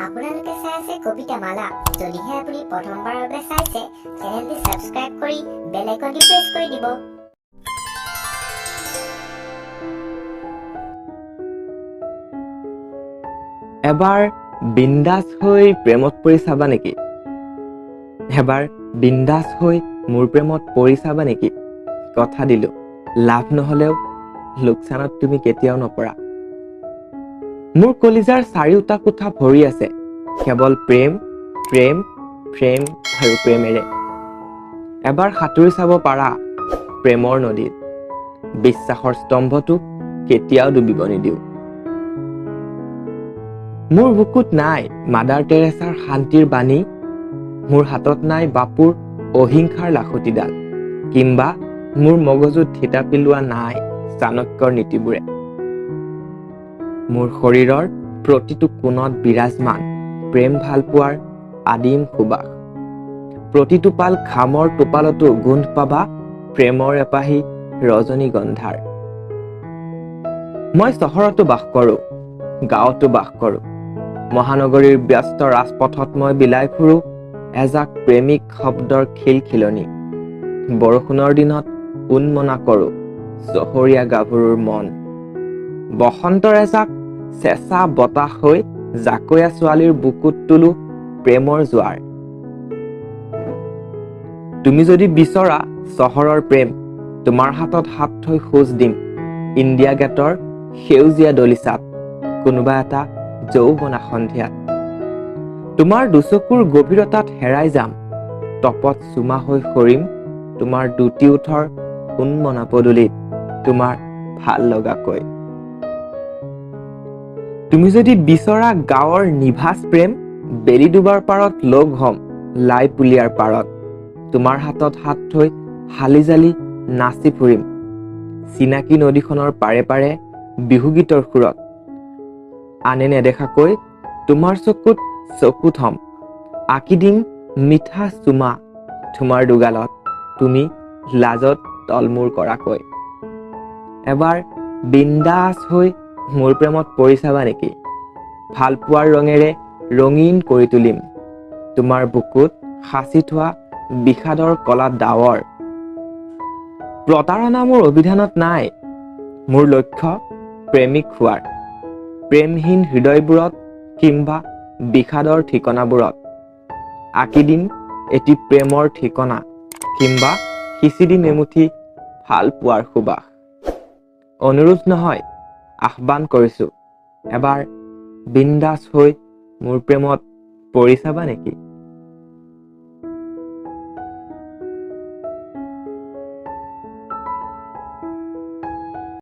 আপোনালোকে চাই আছে কবিতা মালা। যদিহে আপুনি প্ৰথমবাৰৰ বাবে চাইছে, চেনেলটি সাবস্ক্ৰাইব কৰি বেল আইকনটি প্ৰেছ কৰি দিব। এবাৰ বিন্দাস হৈ প্ৰেমত পৰি চাবা নেকি? এবাৰ বিন্দাস হৈ মোৰ প্ৰেমত পৰি চাবা নেকি? কথা দিলো, লাভ নহলেও লোকচানত তুমি কেতিয়াও নপৰা। মোৰ কলিজাৰ চাৰিওটা কোঠা ভৰি আছে কেৱল প্ৰেম, প্ৰেম, প্ৰেম আৰু প্ৰেমেৰে। এবাৰ সাঁতুৰি চাব পাৰা প্ৰেমৰ নদীত, বিশ্বাসৰ স্তম্ভটোক কেতিয়াও ডুবিব নিদিওঁ। মোৰ বুকুত নাই মাদাৰ টেৰেছাৰ শান্তিৰ বাণী, মোৰ হাতত নাই বাপুৰ অহিংসাৰ লাখুটিডাল, কিম্বা মোৰ মগজুত থিতা পেলোৱা নাই চাণক্যৰ নীতিবোৰে। মোৰ শৰীৰৰ প্ৰতিটো কোণত বিৰাজমান প্ৰেম ভালপোৱাৰ আদিম সুবাস। প্ৰতিটো পাল ঘামৰ টোপালতো গোন্ধ পাবা প্ৰেমৰ এপাহি ৰজনীগন্ধাৰ। মই চহৰতো বাস কৰো, গাঁৱতো বাস কৰো, মহানগৰীৰ ব্যস্ত ৰাজপথত মই বিলাই ফুৰো এজাক প্ৰেমিক শব্দৰ খিলখিলনি। বৰষুণৰ দিনত উন্মনা কৰো চহৰীয়া গাভৰুৰ মন। বসন্তৰ এজাক চেঁচা বতাহ হৈ জাকৈয়া ছোৱালীৰ বুকুত তোলো প্ৰেমৰ জোৱাৰ। তুমি যদি বিচৰা চহৰৰ প্ৰেম, তোমাৰ হাতত হাত থৈ খোজ দিম ইণ্ডিয়া গেটৰ সেউজীয়া দলিচাত কোনোবা এটা যৌৱনা সন্ধিয়াত। তোমাৰ দুচকুৰ গভীৰতাত হেৰাই যাম, তপত চুমা হৈ সৰিম তোমাৰ দুটি ওঠৰ উন্মনা পদূলিত তোমাৰ ভাল লগাকৈ। তুমি যদি বিচৰা গাঁৱৰ নিভাঁজ প্ৰেম, বেলি ডুবাৰ পাৰত লগ হম লাই পুলিয়াৰ পাৰত, তোমাৰ হাতত হাত থৈ হালি জালি নাচি ফুৰিম চিনাকি নদীখনৰ পাৰে পাৰে বিহুগীতৰ সুৰত। আনে নেদেখাকৈ তোমাৰ চকুত চকু থম, আঁকি দিম মিঠা চুমা তোমাৰ দুগালত, তুমি লাজত তলমূৰ কৰাকৈ। এবাৰ বিন্দাস হৈ মোৰ প্ৰেমত পৰি চাবা নেকি? ভালপোৱাৰ ৰঙেৰে ৰঙীন কৰি তুলিম তোমাৰ বুকুত সাঁচি থোৱা বিষাদৰ কলা ডাৱৰ। প্ৰতাৰণা মোৰ অভিধানত নাই, মোৰ লক্ষ্য প্ৰেমিক হোৱাৰ। প্ৰেমহীন হৃদয়বোৰত কিম্বা বিষাদৰ ঠিকনাবোৰত আঁকি দিম এটি প্ৰেমৰ ঠিকনা, কিম্বা সিঁচি দিম এমুঠি ভাল পোৱাৰ সুবাস। অনুৰোধ নহয়, আহ্বান কৰিছো, এবাৰ বিন্দাস হৈ মোৰ প্ৰেমত পৰি চাবা নেকি?